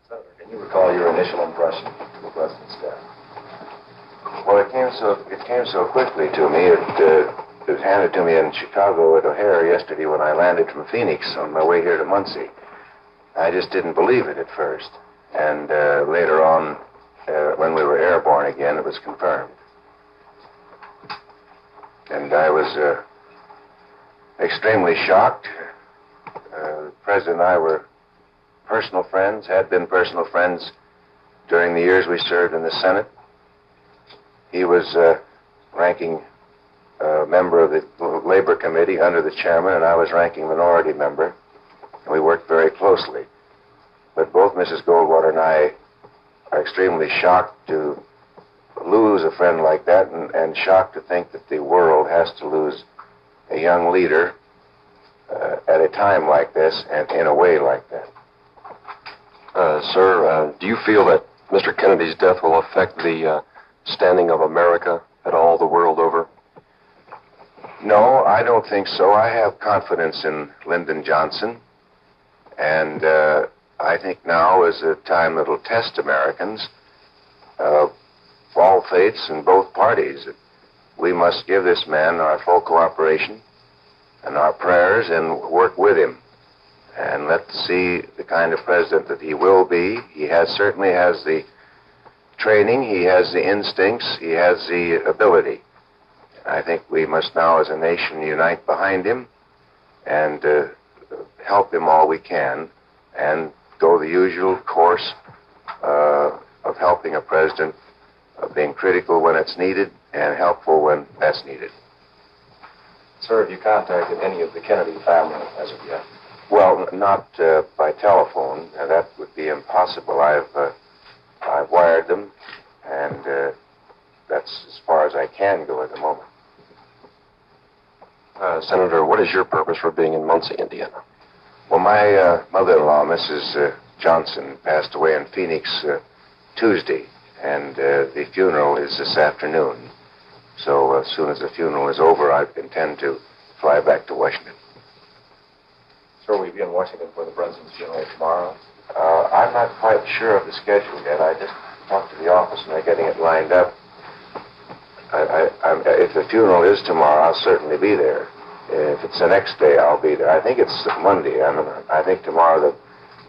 Senator, can you recall your initial impression of the president's death? Well, it came so quickly to me. It was handed to me in Chicago at O'Hare yesterday when I landed from Phoenix on my way here to Muncie. I just didn't believe it at first. And later on, when we were airborne again, it was confirmed. And I was extremely shocked. The President and I were personal friends, had been personal friends during the years we served in the Senate. He was ranking member of the Labor Committee under the chairman, and I was ranking minority member. And we worked very closely. But both Mrs. Goldwater and I are extremely shocked to lose a friend like that, and shocked to think that the world has to lose a young leader at a time like this and in a way like that. Sir, do you feel that Mr. Kennedy's death will affect the standing of America at all the world over? No, I don't think so. I have confidence in Lyndon Johnson, and I think now is a time that'll test Americans of all faiths in both parties. We must give this man our full cooperation and our prayers and work with him. And let's see the kind of president that he will be. He certainly has the training, he has the instincts, he has the ability. I think we must now as a nation unite behind him and help him all we can and go the usual course of helping a president, of being critical when it's needed and helpful when that's needed. Sir, have you contacted any of the Kennedy family as of yet? Well, not by telephone. That would be impossible. I've wired them, and that's as far as I can go at the moment. Senator, what is your purpose for being in Muncie, Indiana? Well, my mother-in-law, Mrs. Johnson, passed away in Phoenix Tuesday, and the funeral is this afternoon. So as soon as the funeral is over, I intend to fly back to Washington. Sir, will you be in Washington for the president's funeral tomorrow? I'm not quite sure of the schedule yet. I just talked to the office, and they're getting it lined up. If the funeral is tomorrow, I'll certainly be there. If it's the next day, I'll be there. I think it's Monday. I think tomorrow the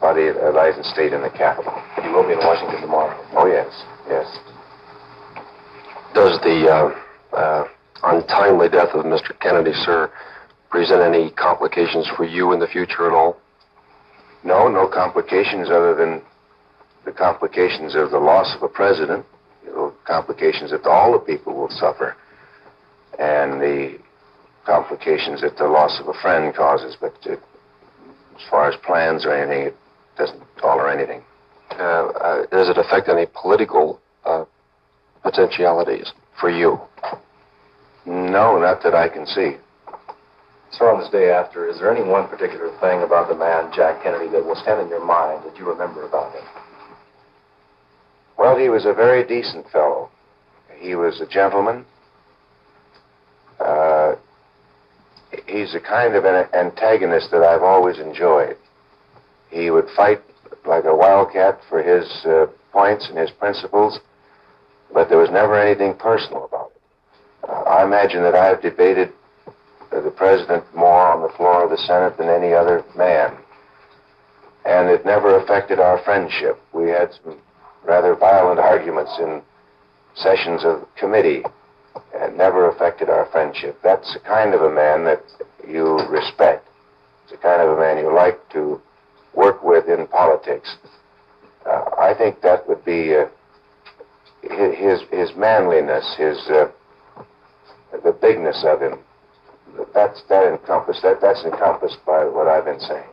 body lies in state in the Capitol. You will be in Washington tomorrow? Oh, yes, yes. Does the untimely death of Mr. Kennedy, sir, present any complications for you in the future at all? No complications other than the complications of the loss of a president, complications that all the people will suffer, and the complications that the loss of a friend causes. But as far as plans or anything, it doesn't alter anything. Does it affect any political potentialities for you? No, not that I can see. Sir, on this day after, is there any one particular thing about the man, Jack Kennedy, that will stand in your mind that you remember about him? Well, he was a very decent fellow. He was a gentleman. He's a kind of an antagonist that I've always enjoyed. He would fight like a wildcat for his points and his principles, but there was never anything personal about it. I imagine that I've debated the president more on the floor of the Senate than any other man, and it never affected our friendship. We had some rather violent arguments in sessions of committee, and never affected our friendship. That's the kind of a man that you respect. It's the kind of a man you like to work with in politics. I think that would be his manliness, the bigness of him. That's encompassed by what I've been saying.